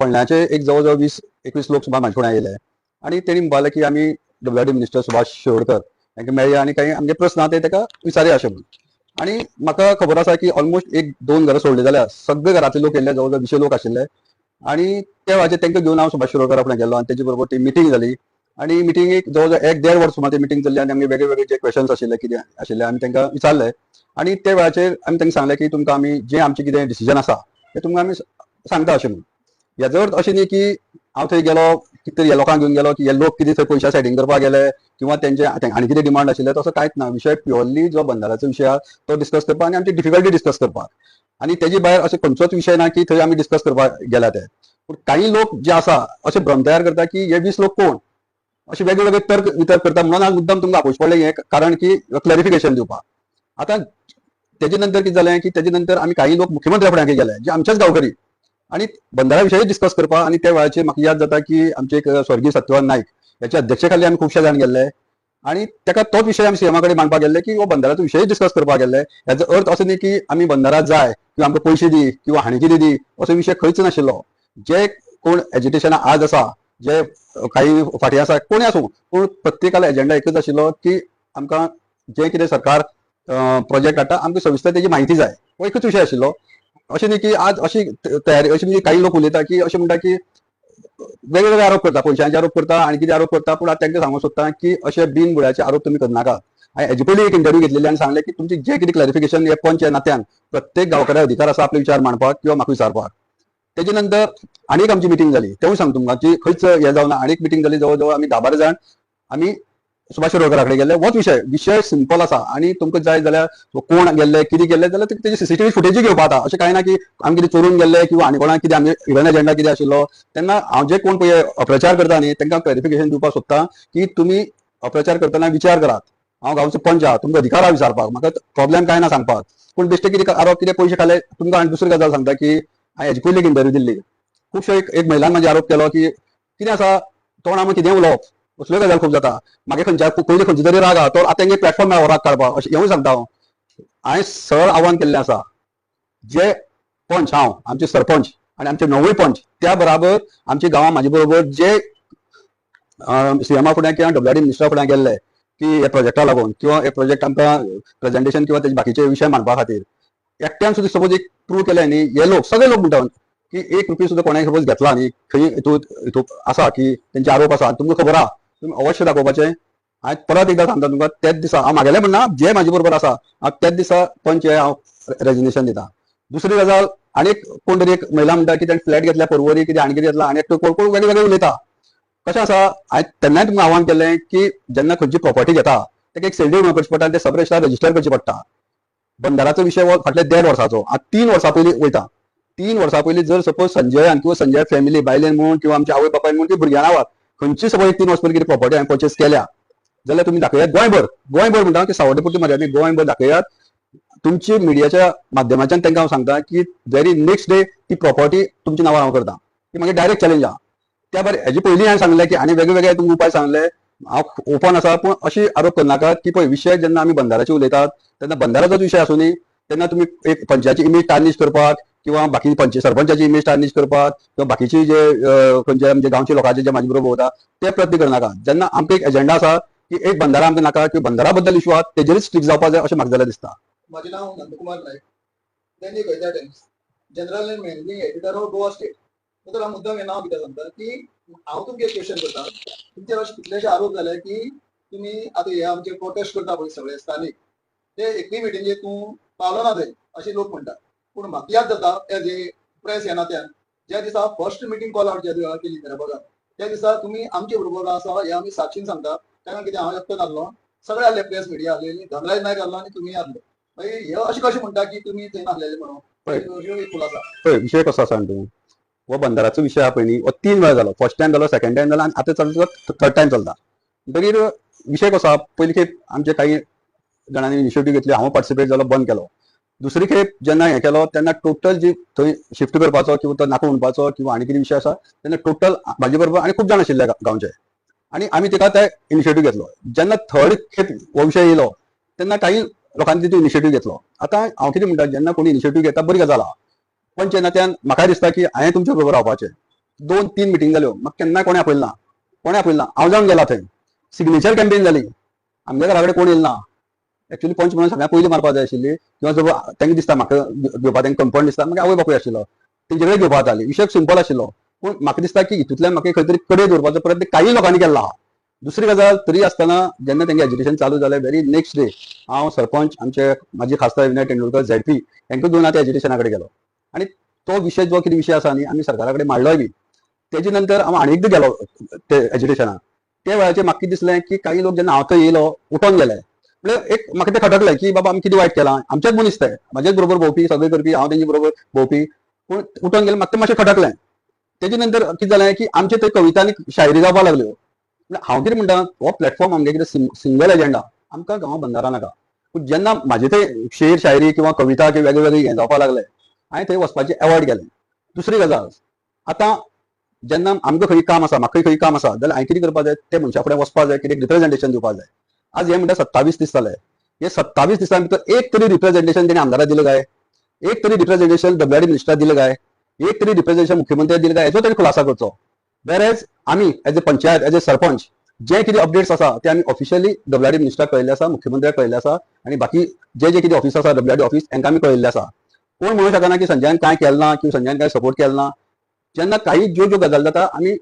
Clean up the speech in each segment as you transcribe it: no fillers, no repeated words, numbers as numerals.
फंडाचे एक जवळ 20-21 लोक सुद्दां म्हाजे फुड्यान येयले आनी तेणी म्हणपाक की आमी WRD मिनिस्टर सुभाष शिरोडकर तांकां मेळया आनी काही आमचे प्रस्न आहा ते ताका विचारया अशें म्हणून। आनी म्हाका खबर आसा की ऑलमोस्ट 1-2 घरां सोडली जाल्यार सगळे घरांतले लोक येयले, जवळ 20 लोक आशिल्ले आनी त्या वेळाचेर तांकां घेवन हांव सुभाष शिरोडकरा फुड्यान गेलो आनी तेजे बरोबर ती मिटींग जाली आनी मिटींगेक जवळ 1-1.5 वर्स सुमार ती मिटींग चल्ली आनी आमी वेगळे वेगळे जे क्वेश्चन्स आशिल्ले कितें आशिल्ले आमी तांकां विचारले आनी त्या वेळाचेर आमी तांकां सांगलें की तुमकां आमी जें आमचें कितें डिसिजन आसा तें तुमकां आमी सांगता अशें म्हणून। हेजो अर्थ अशें न्ही की हांव थंय गेलो कितें तरी ह्या लोकांक घेवन गेलो की हे लोक कितें थंय पयशा सेटींग करपाक गेले किंवा तेंचे आनी कितें डिमांड आशिल्ले तसो कांयच ना। विशय प्युअरली जो बंधाराचो विशय आहा तो डिस्कस करपाक आनी आमची डिफिकल्टी डिस्कस करपाक आनी तेजे भायर अशें खंयचोच विशय ना की थंय आमी डिस्कस करपाक गेल्या ते। पूण काही लोक जे आसा अशें भ्रम तयार करता की हे 20 लोक कोण अशें वेगवेगळे तर्क वितर्क करता म्हणून हांव मुद्दाम तुमकां आपोवचें पडलें हें कारण की क्लॅरिफिकेशन दिवपाक। आतां तेजे नंतर कितें जालें की तेजे नंतर आमी काही लोक मुख्यमंत्र्या फुड्यान गेले जे आमचेच गांवकरी आनी बंधारा विशयी डिस्कस करपाक आनी त्या वेळाचेर म्हाका याद जाता की आमचे एक स्वर्गीय सत्यवान नायक याच्या अध्यक्षे खाली आमी खुबशे जाण गेल्ले आनी ताका तोच विशय आमी सीएमा कडेन मांडपाक गेल्ले की हो बंधाराचो विशय डिस्कस करपाक गेल्ले। हेजो अर्थ असो न्ही की आमी बंधारा जाय किंवा आमकां पयशे दी किंवा हाणी कितें दी असो विशय खंयच नाशिल्लो। जे कोण एज्युटेशना आज आसा जे काही फाटीं आसा कोणूय आसूं पूण प्रत्येकालो एजेंडा एकच आशिल्लो की आमकां जे कितें सरकार प्रोजेक्ट हाडटा आमकां सविस्तर तेजी म्हायती जाय हो एकच विशय आशिल्लो। अशें न्ही की आज अशी तयारी अशी म्हणजे काही लोक उलयता की अशें म्हणटा की वेगवेगळे आरोप करता, पयशांचे आरोप करता आनी कितें आरोप करता पूण तांकां सांगूंक सोदता की अशे बिनबुडाचे आरोप तुमी करनाका। हांवें हेजे पयलीं एक इंटरव्यू घेतलेली आनी सांगलें की तुमचे जे कितें क्लॅरिफिकेशन हे पंच ह्या नात्यान प्रत्येक गांवकऱ्याक अधिकार आसा आपले विचार मांडपाक किंवा म्हाका विचारपाक। तेजे नंतर आनीक आमची मिटींग जाली तेवूय सांगता तुमकां की खंयच हें जावना आनीक मिटींग जाली जवळ जवळ आमी 10-12 जाण आमी सुभाष शिरोडकरा कडेन गेल्ले होच विशय सिंपल आसा आनी तुमकां जाय जाल्यार कोण गेल्ले कितें गेल्ले जाल्यार तेजी CCTV फुटेजूय घेवपा जाता। अशें कांय ना की आमी कितें चोरून गेल्ले किंवा आनी कोणाक कितें आमी हिडन एजेंडा कितें आशिल्लो तेन्ना हांव जे कोण पळय अप्रचार करता न्ही तांकां क्लॅरिफिकेशन दिवपाक सोदता की तुमी अप्रचार करतना विचार करात। हांव गांवचो पंच आहा तुमकां अधिकार आहा विचारपाक म्हाका प्रॉब्लेम कांय ना सांगपाक पूण बेश्टे कितें आरोप कितें पयशे खाले तुमकां हांवें दुसरी गजाल सांगता की हांवें हेजे पयलीं एक इंटरव्यू दिल्ली खुबशे एक महिलान म्हाजे आरोप केलो की कितें आसा तोंड आमी कितें उलोवप असल्यो गजाल खूब जाता मागे पयलीं खंयचो तरी राग आहा तो आतां तांगे प्लॅटफॉर्म मेळ्ळो राग काडपाक अशें हेवूय सांगता हांवें सरळ आव्हान केल्लें आसा जे पंच हांव आमचे सरपंच आनी आमचे 9 पंच त्या बराबर आमच्या गांवां म्हाजे बरोबर जे सीएमा फुड्यान किंवा WRD मिनिस्टरा फुड्यान गेल्ले की हे प्रोजेक्टा लागून किंवा हे प्रोजेक्ट आमकां प्रेजेंटेशन किंवा तेजे बाकीचे विशय मांडपा खातीर एकट्यान सुद्दां सपोज एक प्रूव केलें न्ही हे लोक सगळे लोक म्हणटा की 1 रुपया सुद्दां कोणाय सपोज घेतला न्ही खंय हितून आसा की तेंचे आरोप आसा तुमकां खबर आहा तुमी अवश्य दाखोवपाचें। हांवें परत एकदां सांगता तुमकां त्याच दिसा हांव म्हागेलें म्हणना जे म्हाजे बरोबर आसा हांव त्याच दिसा पंच हे हांव रेजिग्नेशन दिता। दुसरी गजाल आनीक कोण तरी एक महिला म्हणटा की तेणें फ्लॅट घेतल्या पर्वरी कितें आनी कितें घेतला आनी कोण कोण वेगळे वेगळे उलयता कशें आसा हांवें तेन्नाय तुमकां आव्हान केलें की जेन्ना खंयची प्रॉपर्टी घेता ताका एक सेल्यूट करचें पडटा आनी ते सब रजिस्ट्रार रजिस्टर करचें पडटा। बंधाराचो विशय हो फाटल्या 1.5 वर्साचो हांव 3 वर्सां पयलीं वयता 3 वर्सां पयलीं जर सपोज संजयान किंवा संजय फॅमिली बायलेन म्हणून किंवा आमच्या आवय बापायन म्हणून ती भुरग्यां नांवार खंयची सपोज 3 वर्सां पयलीं कितें प्रॉपर्टी हांवें परचेस केल्या जाल्यार तुमी दाखयात गोंयभर म्हणटा की सावड्डेपुरती मर्यादेक गोंयभर दाखयात तुमची मिडियाच्या माध्यमांतल्यान तांकां हांव सांगता की वेरी नेक्स्ट डे ती प्रॉपर्टी तुमच्या नांवार हांव करता ती मागीर डायरेक्ट चॅलेंज आहा। त्या भायर हेजे पयलीं हांवें सांगलें की आनी वेगवेगळे तुमकां उपाय सांगले हांव ओपन आसा पूण अशी आरोप करनाकात की पळय विशय जेन्ना आमी बंधाराचे उलयतात तेन्ना बंधाराचोच विशय आसूं न्ही तेन्ना तुमी एक पंचाची इमेज टार्निश करपाक किंवा बाकी सरपंचाची इमेज टार्निश करपाक किंवा बाकीची जे खंयचे आमचे गांवचे लोकांचे जे म्हाजे बरोबर भोंवता ते प्रयत्न करनाका। जेन्ना आमकां एक एजेंडा आसा की एक बंधारा आमकां नाका किंवा बंधारा बद्दल इशू आहा तेजेरूच स्ट्रीक जावपाक जाय अशें म्हाका जाल्यार दिसता। माझे नाव Nandkumar Nayak Dainik Goyncha times general and managing editor of Goa state. तर हांव मुद्दाम हें नांव कित्याक सांगता की हांव तुमकां एक क्वेश्चन करता तुमचेर अशे कितलेशे आरोप जाले की तुमी आतां हे आमचे प्रोटेस्ट करता पळय सगळे स्थानीक ते एकूय मिटिंगेक तूं पावलो ना थंय अशें लोक म्हणटा पूण म्हाका याद जाता एज ए प्रेस ह्या नात्यान ज्या दिसा फर्स्ट मिटींग कॉल आउट ज्या केली नरेगांवात त्या दिसा तुमी आमचे बरोबर आसा हे आमी साक्षीन सांगता तेन्ना कितें हांव एकटो नासलो सगळे आहले प्रेस मिडिया आहलेली धनराज नायक आहलो आनी तुमी आहले मागीर हे अशें कशें म्हणटा की तुमी थंय नासलेले म्हणून खुलासा पळय विशय कसो आसा तूं हो बंधाराचो विशय आहा पळय न्ही हो 3 वेळा जालो फर्स्ट टायम जालो सेकंड टायम जालो आनी आतां चलता 3rd टायम चलता। मागीर विशय कसो आहा पयली खेप आमचे काही जाणांनी इनिशिएटीव घेतली हांव पार्टिसिपेट जालो बंद केलो दुसरी खेप जेन्ना हें केलो तेन्ना टोटल जी थंय शिफ्ट करपाचो किंवा तो नाका म्हणपाचो किंवा आनी कितें विशय आसा तेन्ना टोटल म्हाजे बरोबर आनी खूब जाण आशिल्ले गांवचे आनी आमी ताका ते इनिशिएटीव घेतलो। जेन्ना 3rd खेप हो विशय येयलो तेन्ना काही लोकांनी तितून इनिशिएटीव घेतलो। आतां हांव कितें म्हणटा जेन्ना कोणी इनिशिएटीव घेता बरी गजाल आहा पण जे नात्यान म्हाका दिसता की हांवें तुमचे बरोबर रावपाचें 2-3 मिटींग जाल्यो, म्हाका केन्ना कोणें आपयला हांव जावन गेला थंय. सिग्नेचर कॅम्पेन जाली, आमच्या घरा कडेन कोण येयला ना. एक्चुअली पंच म्हणून सगळ्यां पयलीं मारपा जाय आशिल्ली, किंवा जर तांकां दिसता म्हाका घेवपा तांकां कंफर्ट दिसता, मागीर आवय बापूय आशिल्लो तेंचे कडेन घेवपा जाताली. विशय सिंपल आशिल्लो. पूण म्हाका दिसता की हितूंतल्यान म्हाका खंय तरी कडेन दवरपाचो प्रयत्न काही लोकांनी केला आहा. दुसरी गजाल तरी आसतना जेन्ना तेंगे एज्युकेशन चालू जालें, व्हेरी नेक्स्ट डे हांव सरपंच आमचे माजी खासदार विनय तेंडुलकर झेडपी हांकां घेवन त्या एज्युकेशना कडेन गेलो. आनी तो विशय जो कितें विशय आसा न्ही, आमी सरकारा कडेन मांडलोय बी. तेजे नंतर हांव आनी एकदां गेलो ते एज्युकेशनाक. त्या वेळाचेर म्हाका कितें दिसलें की काही लोक जेन्ना हांव थंय येयलो उठोन गेले, म्हणजे एक म्हाका ते खटकलें की बाबा आमी कितें वायट केलां. आमचेच मनीस ते, म्हाजेच बरोबर भोंवपी, सगळे करपी, हांव तेंचे बरोबर भोंवपी. पूण उठोन गेले, म्हाका ते मातशें खटकलें. तेजे नंतर कितें जालें की आमचे थंय कवितांनी शायरी जावपा लागल्यो. हांव कितें म्हणटा, हो प्लॅटफॉर्म आमगे कितें सिंगल एजेंडा, आमकां गांवां बंदारा नाका. पूण जेन्ना म्हाजे थंय शेर शायरी किंवा कविता किंवा वेगळे हें जावपा लागले, हांवें थंय वचपाचें एवॉयड केलें. दुसरी गजाल, आतां जेन्ना आमकां खंय काम आसा, म्हाका खंय काम आसा, जाल्यार हांवें कितें करपा जाय, ते मनशा फुडें वचपा जाय, कितें रिप्रेझेंटेशन दिवपा जाय. आज हे म्हणटा 27 दीस जाले. हे 27 दिसां भितर एक तरी रिप्रेझेंटेशन तेणी आमदाराक दिलें काय, एक तरी रिप्रेझेंटेशन डब्ल्यूआरडी मिनिस्टराक दिलें काय, एक तरी रिप्रेझेंटेशन मुख्यमंत्र्याक दिलें काय, हेचो तरी खुलासा करचो. वेरएज आमी as a panchayat, as a sarpanch जे कितें अपडेट्स आसा ते आमी ऑफिशियली डब्ल्यूआरडी मिनिस्टराक कळयल्ले आसा, मुख्यमंत्र्याक कळयल्ले आसा, आनी बाकी जे कितें ऑफिस आसा डब्ल्यूआरडी ऑफिस हांकां आमी कळयल्ले आसा. कोण म्हणूंक शकना की संजयान कांय केलें ना किंवा संजयान कांय सपोर्ट केलो ना. जेन्ना काही ज्यो गजाली जाता, आमी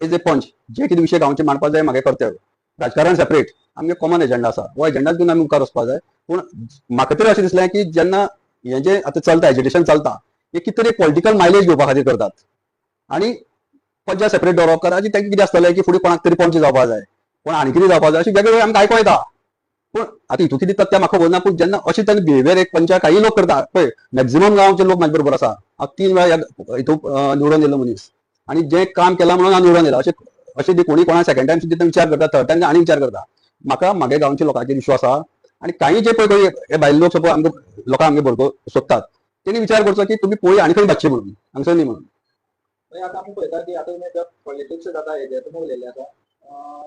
एज ए पंच जे कितें विशय गांवचे मांडपा जाय म्हागे कर्तव्य. राजकारण सेपरेट, आमगे कॉमन एजेंडा आसा, हो एजेंडा घेवन आमी मुखार वचपा जाय. पूण म्हाका तरी अशें दिसलें की जेन्ना हें जें आतां चलता, एज्युकेशन चलता, हे कितें तरी पॉलिटिकल मायलेज घेवपा खातीर करतात. आनी पंचायत सेपरेट दवरप करा, तांकां कितें आसतलें की फुडें कोणाक तरी पंच जावपा जाय, कोण आनी कितें जावपा जाय, अशें वेगवेगळें आमकां आयको येता. पूण आतां हितून कितें तथ्य म्हाका खबर ना, पूण जेन्ना अशें तांणी बिहेवियर एक पंचायत काही लोक करता पळय, मॅक्झिमम गांवचे लोक म्हाजे बरोबर आसा. हांव 3 वेळा हितून निवडून येयल्लो मनीस, आनी जें काम केलां म्हणून हांव निवडून येयला. अशें कोणी कोणा सेकंड टायम सुद्दां विचार करता, थर्ड टायम आनी विचार करता. म्हाका म्हागे गांवच्या लोकांचेर विश्वास आसा. आनी काही जे पळय हे भायले लोक सपोज आमकां लोकांक आमगे भडकोवंक सोदतात, तेणी विचार करचो की तुमी पळय आनी खंय भाजचे म्हणून, हांगसर न्ही म्हणून. आता आमी पळयता की आतां तुमी पॉलिटिक्स जाता हेजेर तुमी उलयल्ले आसा.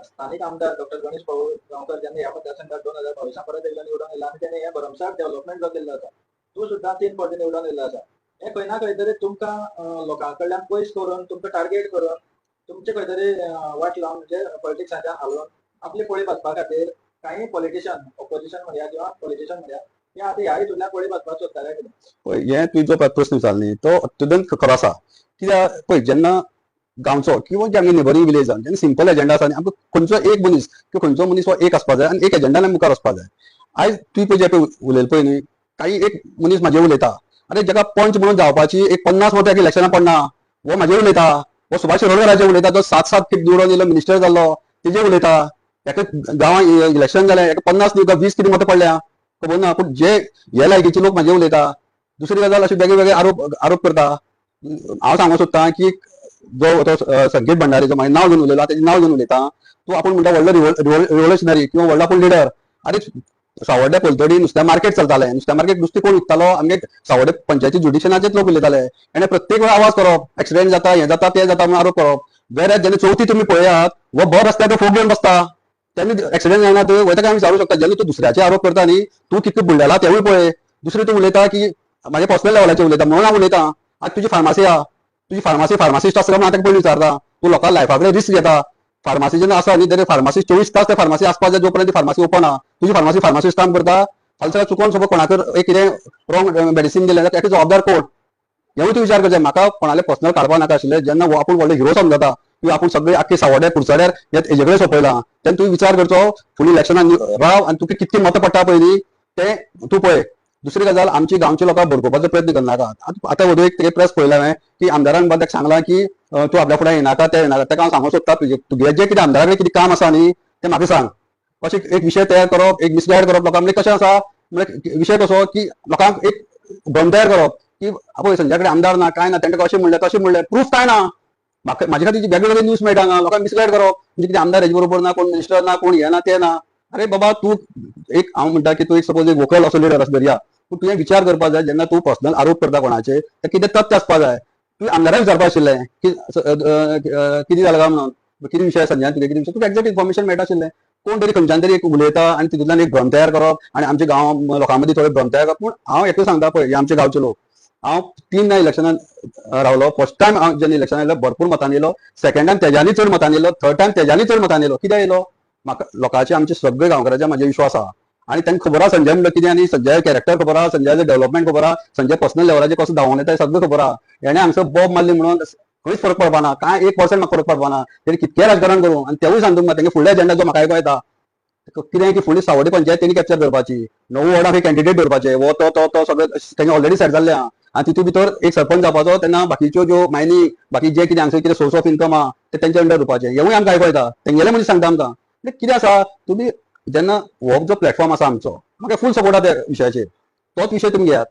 स्थानीक आमदार डॉक्टर गणेश भाऊ गांवकर जेन्ना ह्या मतदारसंघात 2022 परत एकदा निवडून येयला आनी तेणें हें भरमसाट डेव्हलपमेंट जाल्लेलो आसा. तूं सुद्दां 3 फावटी निवडून येयल्लो आसा. हें खंय ना खंय तरी तुमकां लोकां कडल्यान पयस करून, तुमकां टार्गेट करून, तुमचे खंय तरी वाट लावन, म्हणजे पॉलिटिक्सांतल्यान हालोवन आपली पळी भाजपा खातीर काही पॉलिटिशियन, ऑपोजिशन म्हणया किंवा पॉलिटिशियन म्हणया, ते आतां ह्या हितूंतल्यान पळी भाजपाक सोदता काय कितें? पळय, हे तुजो प्रश्न विचारलो न्ही, तो अत्यंत खरो आसा. कित्याक पळय, जेन्ना गांवचो किंवा जे आमगे नेबरिंग विलेजान जेन्ना सिंपल एजेंडा आसा न्ही, आमकां खंयचो एक मनीस किंवा खंयचो मनीस हो एक आसपा जाय आनी एक एजेंडान मुखार वचपा जाय. आयज तुवें पळय जे पळय उलयले पळय न्ही, काही एक मनीस म्हाजे उलयता, आरे जेका पंच म्हणून जावपाची एक 50 वर्सां इलेक्शनां पडना, हो म्हाजे उलयता. हो सुभाष शिरोडकराचे उलयता, तो 7 खेप निवडून येयलो, मिनिस्टर जाल्लो, तेजे उलयता. हेका गांवांत इलेक्शन जालें, हेका 50 न्ही 20 कितें मतां पडल्या खबर ना. पूण जे हे लायकीचे लोक म्हाजे उलयता. दुसरी गजाल अशे वेगळे आरोप करता. हांव सांगूंक सोदतां की जो तो संकेत भंडारी जो म्हाजें नांव घेवन उलयला, तेजें नांव घेवन उलयता. तूं आपूण म्हणटा व्हडलो रिव्होल्युशनरी किंवा व्हडलो आपूण लिडर. अरे सावड्ड्या पलतडी नुस्त्या मार्केट चलतालें, नुस्त्या मार्केट नुस्तें कोण विकतालो, आमगे सावड्डे पंचायती जुडिशनाचेच लोक उलयताले. हेणे प्रत्येक वेळा आवाज करप, एक्सिडेंट जाता, हें जाता, तें जाता म्हणून आरोप करप. वेऱ्यात जेन्ना चवथी तुमी पळयात, हो भर रस्त्यार फोग घेवन बसता, तेन्ना एक्सिडेंट जायना. वय ताका आमी विचारूं शकता. जेन्ना तूं दुसऱ्याचे आरोप करता न्ही, तूं कितले बुडलेला तेवूय पळय. दुसरें तूं उलयता की म्हाजे पर्सनल लेवलाचेर उलयता म्हणून हांव उलयतां. आज तुजी फार्मासी आहा, तुजी फार्मासिस्ट आसा म्हणून हांव ताका पयलीं विचारता. तूं लोकांक लायफा कडेन रिस्क घेता. फार्मासी जेन्ना आसा न्ही, तेन्ना फार्मासी 24 तास ते फार्मासी आसपा जाय, जो पर्यंत फार्मासी ओपन आहा. तुजी फार्मासिस्ट काम करता, फाल्यां चुकोन सपोज कोणाक एक कितें रॉंग मेडिसीन दिलें जाल्यार ताका जबाबदार कोण, हेवूय तूं विचार करचें. म्हाका कोणाले पर्सनल काडपाक नाका आशिल्लें. जेन्ना हो आपूण व्हडलो हिरो समजता किंवा आपूण सगळे आख्खे सावड्ड्यार कुडचड्यार हेजे कडेन सोंपयलां, तेन्ना तुवें विचार करचो. फुडें इलेक्शनाक राव आनी तुका कितली मतां पडटा पळय न्ही, तें तूं पळय. दुसरी गजाल, आमची गांवच्या लोकांक भडकोवपाचो प्रयत्न करनाका. आतां वडू एक प्रेस पळयला हांवें की आमदारान बाबा ताका सांगलां की तूं आपल्या फुडें येनाका, तें येनाका. ताका हांव सांगूंक सोदतां, तुजें जें कितें आमदारा कडेन कितें काम आसा न्ही, तें म्हाका सांग. अशें एक विशय तयार करप, एक मिसगायड करप लोकांक, म्हणजे कशें आसा, म्हणजे विशय कसो की लोकांक एक भ्रम तयार करप की पळय संजया कडेन आमदार ना, काय ना, तांकां अशें म्हणलें तशें म्हणलें, प्रूफ काय ना. म्हाका म्हाजे खातीर वेगवेगळे न्यूज मेळटा हांगा, लोकांक मिसगायड करप. म्हणजे कितें आमदार हेजे बरोबर ना, कोण मिनिस्टर ना, कोण हें ना, तें ना. अरे बाबा, तूं एक हांव म्हणटा की तूं एक सपोज एक वोकल असो लिडर आसा धरया, पूण तुवें विचार करपा जाय. जेन्ना तूं पर्सनल आरोप करता कोणाचेर, तें कितें तथ्य आसपा जाय. तुवें आमदाराक विचारपा आशिल्लें की कितें जालें काय म्हणून, कितें विशय संजयान तुगे कितें विशय, तुका एक्झॅक्ट इन्फॉर्मेशन मेळटा आशिल्लें. कोण तरी खंयच्यान तरी एक उलयता आनी तितूंतल्यान एक भ्रम तयार करप आनी आमच्या गांवां लोकां मदीं थोडे भ्रम तयार करप. पूण हांव एकूच सांगता, पळय हे आमचे गांवचे लोक, हांव 3 इलेक्शनान रावलो. फर्स्ट टायम हांव जेन्ना इलेक्शन आयलो भरपूर मतांनी येयलो, सेकंड टायम तेज्यानी चड मतांनी येयलो, थर्ड टायम तेज्यानी चड मतांनी येयलो. कित्याक येयलो? म्हाका लोकांचे आमचे सगळे गांवकारांचे म्हाजे विश्वास आहा आणि तांकां खबर आहा संजय म्हणल्यार कितें, आनी संजय कॅरेक्टर खबर आहा, संजयाचें डेव्हलपमेंट खबर आहा, संजय पर्सनल लेवलाचेर कसो धांवून येता हें सगळें खबर आहा. हेणें हांगसर बॉब मारली म्हणून खंयच फरक पडपाना, ना कांय 1% म्हाका फरक पडपाना. तेणी कितकें राजकारण करूं आनी तेवूय सांगता म्हाका तेंगे फुडल्या एजेंडा जो म्हाका आयको येता कितें की फुडली सावड्डे पंचायत तेणी कॅप्चर करपाची, 9 वॉर्डाक एक कॅन्डिडेट दवरपाचे, वो तो सगळें तेंगे ऑलरेडी सेट जाल्लें आहा. आनी तितून भितर एक सरपंच जावपाचो, तेन्ना बाकीच्यो ज्यो मायनी बाकी जे कितें हांगसर कितें सोर्स ऑफ इन्कम आहा ते तेंच्या अंडर दवरपाचे. हेवूय आमकां आयको येता. तेंगेले मनीस सांगता आमकां म्हणजे कितें आसा, तुमी जेन्ना हो जो प्लॅटफॉर्म आसा आमचो, म्हाका फूल सपोर्ट आहा त्या विशयाचेर. तोच विशय तुमी घेयात.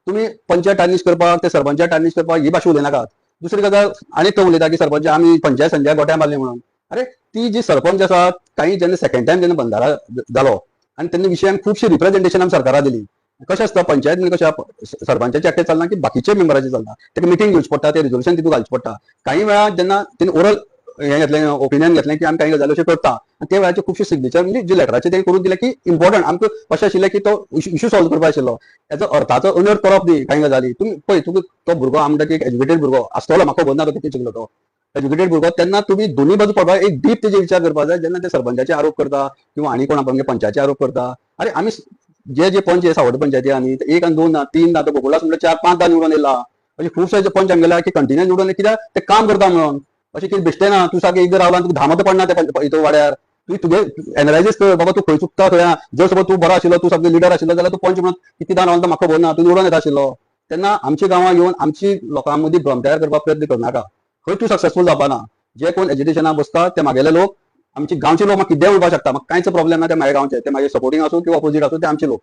तुमी पंचायत टार्निश करपाक, ते सरपंचाक टार्निश करपाक ही भाशा उलयनाकात. दुसरी गजाल आनी तो उलयता की सरपंच आमी पंचायत संजय गोट्या मारली म्हणून. अरे ती जी सरपंच आसा काही जेन्ना सेकंड टायम जेन्ना बंधारा जालो आनी तेन्ना विशयान खुबशी रिप्रेझेंटेशन आमी सरकारा दिली. कशें आसता पंचायत म्हणजे कशें सरपंचाचे एकटे चलना की बाकीचे मेंबराचे चलता. तेका मिटींग घेवची पडटा, ते रिझोल्युशन तितून घालचें पडटा. काही वेळा जेन्ना तेणी ओरल हें घेतलें, ओपिनियन घेतलें की आमी काही गजाली अशें करता, ते वेळाचे खुबशे सिग्नेचर म्हणजे जे लेटराचे ते करून दिले की इम्पॉर्टंट आमकां अशें आशिल्लें की तो इश्यू सॉल्व करपाक आशिल्लो. हेजो अर्थाचो अनर्थ करप न्ही काही गजाली. तुमी पळय तुका तो भुरगो आमी म्हणटा की एक एज्युकेटेड भुरगो आसतलो, म्हाका खबर ना तो कितें शिकलो तो एज्युकेटेड भुरगो, तेन्ना तुमी दोन्ही बाजू पळोवपाक एक डीप तेजे विचार करपाक जाय. जेन्ना ते सरपंचाचे आरोप करता किंवा आनी कोण आपण पंचायतीचे आरोप करता, अरे आमी जे पंच सावड्डे पंचायती आहा न्ही, एक आनी दोन ना तीन ना, तो गोकुळदास म्हणल्यार 4-5 दा निवडून येयला. अशे खुबशे पंच आमगेले की कंटिन्यू निवडून कित्याक ते काम करता म्हणून. अशें कितें बेश्टें ना तूं सारकें एकदां रावला तुका 10 मतां पडना त्या हितून वाड्यार. तुगे एनालायसीस कर बाबा, तूं खंय चुकता खंय. जर सपोज तूं बरो आशिल्लो, तूं सगळें लिडर आशिल्लो जाल्यार तूं पंच म्हणून किती दान रावला म्हाका खबर ना, तूं निवडून येता आशिल्लो. तेन्ना आमच्या गांवांत येवन आमची लोकां मदीं भ्रम तयार करपाक प्रयत्न करनाका. खंय तूं सक्सेसफूल जावपाना. जे कोण एज्युकेशनाक बसता ते म्हागेले लोक, आमचे गांवचे लोक म्हाका कितेंय म्हणपाक शकता, म्हाका कांयच प्रॉब्लेम ना. ते म्हाज्या गांवचे, ते म्हाजे सपोर्टींग आसूं किंवा ऑपोजीट आसूं, ते आमचे लोक.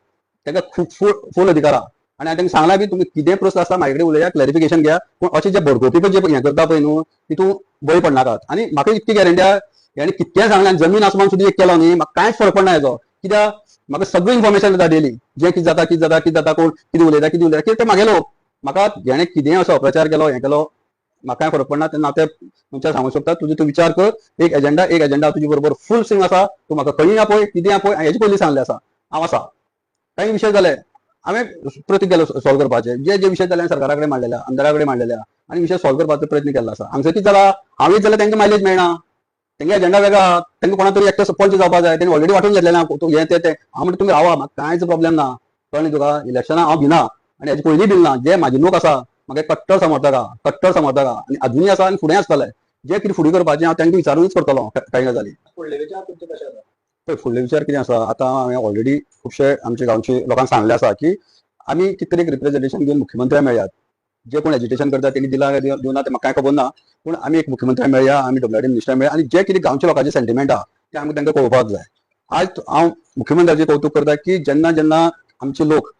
ताका खूब फूल अधिकार आहा. आनी हांवें तांकां सांगलां की तुमी कितें प्रश्न आसता म्हाजे कडेन उलया, क्लॅरिफिकेशन घ्या. पूण अशें जे भरगोटी जे हें करता पळय न्हू, तितून बळी पडनाकात. आनी म्हाका इतकी गॅरंटी आहा, हेणें कितकेंय सांगलें आनी जमीन आसमान सुद्दां एक केलो न्ही, म्हाका कांयच फरक पडना हेजो. कित्याक म्हाका सगळी इन्फॉर्मेशन येता डेली, जे कितें जाता कोण कितें उलयता कितें ते म्हागे लोक. म्हाका हेणें कितेंय असो अप्रचार केलो हें केलो म्हाका कांय फरक पडना. तेन्ना हांव ते तुमच्या सांगूंक सोदता, तुजो तूं विचार कर. एक एजेंडा तुजे बरोबर फूल स्विंग आसा. तूं म्हाका खंयी या पळय, कितें या पळय, हेजे पयलीं सांगलें आसा हांव आसा. काही विशय जाले हांवें प्रयत्न केलो सॉल्व करपाचे. जे जे विशय जाले सरकारा कडेन मांडलेल्या, आमदारा कडेन मांडलेल्या आनी विशय सॉल्व करपाचो प्रयत्न केल्लो आसा. हांगसर कितें जाला, हांवें जाल्यार तांकां मायलेज मेळना. तेंगे एजेंडा वेगळो आहा. तांकां कोणा तरी एकटो पंच जावपाक जाय. तेणी ऑलरेडी वाटून घेतलेलें हें तें. हांव म्हणटा तुमी रावा, म्हाका कांयच प्रॉब्लेम ना. कळ्ळें तुका. इलेक्शनाक हांव भिना आनी हेजे पयलीं भिना. जे म्हाजे लोक आसा म्हाका कट्टर समर्थक आहा आनी अजुनूय आसा आनी फुडें आसतले. जे कितें फुडें करपाचें हांव तांकां विचारूनच करतलो काही गजाली. फुडले विचार तुमचे कशे आसा? पळय फुडले विचार कितें आसा, आतां हांवें ऑलरेडी खुबशे आमच्या गांवचे लोकांक सांगलें आसा की आमी कितें तरी एक रिप्रेझेंटेशन घेवन मुख्यमंत्र्याक मेळयात. जे कोण एज्युकेशन करता तेणी दिला दिवना ते म्हाका कांय खबर ना. पूण आमी एक मुख्यमंत्र्याक मेळया, आमी डब्ल्यूडी मिनिस्टराक मेळया आनी जे कितें गांवच्या लोकांचे सेंटिमेंट आहा ते आमी तांकां कळोवपाक जाय. आज हांव मुख्यमंत्र्याचें कौतुक करता की जेन्ना जेन्ना आमचे लोक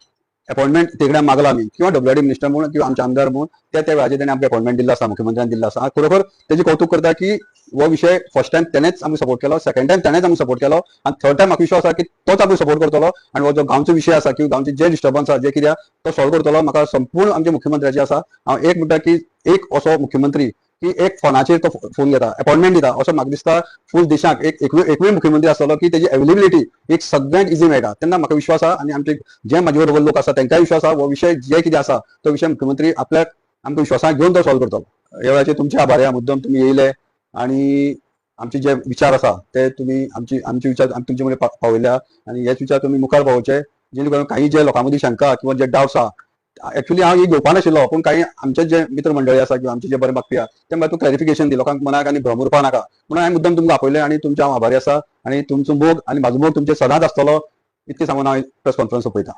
अपॉइंटमेंट तेगड्या मागला आमी किंवा डब्ल्यूडी मिनिस्टर म्हणून किंवा आमचे आमदार म्हणून त्या वेळाचेर तेणें आमकां अपॉइंटमेंट दिल्लो आसा, मुख्यमंत्र्यान दिल्लो आसा. खरोखर तेजें कौतुक करता की हो विशय फर्स्ट टायम तेणेंच आमकां सपोर्ट केलो, सेकंड टायम तेणेंच आमकां सपोर्ट केलो आनी थर्ड टायम म्हाका विश्वास आसा की तोच आमकां सपोर्ट करतलो आनी हो जो गांवचो विशय आसा किंवा गांवचे जे डिस्टर्बन्स आसा जे कितें तो सॉल्व करतलो. म्हाका संपूर्ण आमच्या मुख्यमंत्र्याचे आसा. हांव एक म्हणटा की एक असो मुख्यमंत्री की एक फोनाचेर तो फोन घेता, अपॉइंटमेंट दिता, असो म्हाका दिसता फूल देशाक एकूय मुख्यमंत्री आसतलो की तेजी अवेलेबिलिटी एक सगळ्यांक इजी मेळटा. तेन्ना म्हाका विश्वास आहा आनी आमचे जे म्हाजे बरोबर लोक आसा तांकांय विश्वास आहा हो विशय जे कितें आसा तो विशय मुख्यमंत्री आपल्याक आमकां विश्वासान घेवन तो सॉल्व करतलो. ह्या वेळाचेर तुमचे आभार आहा, मुद्दम तुमी येयले आनी आमचे जे विचार आसा ते तुमी आमचे विचार तुमचे मदीं पावयल्या आनी हेच विचार तुमी मुखार पावोवचे. जेणे करून काही जे लोकां मदीं शंका किंवा जे डावट्स आहा, एक्चुअली हांव ही घेवपा नाशिल्लो पूण काही आमचे जे मित्र मंडळी आसा किंवा आमचे जे बरे मागपी आहा ते म्हाका तूं क्लॅरिफिकेशन दी, लोकांक मनाक आनी भ्रम उरपा नाका म्हणून हांवें मुद्दम तुमकां आपयलें आनी तुमचे हांव आभारी आसा. आनी तुमचो मोग आनी म्हाजो मोग तुमचे सदांच आसतलो इतकें सांगून हांव प्रेस कॉन्फरन्स सोंपयतां.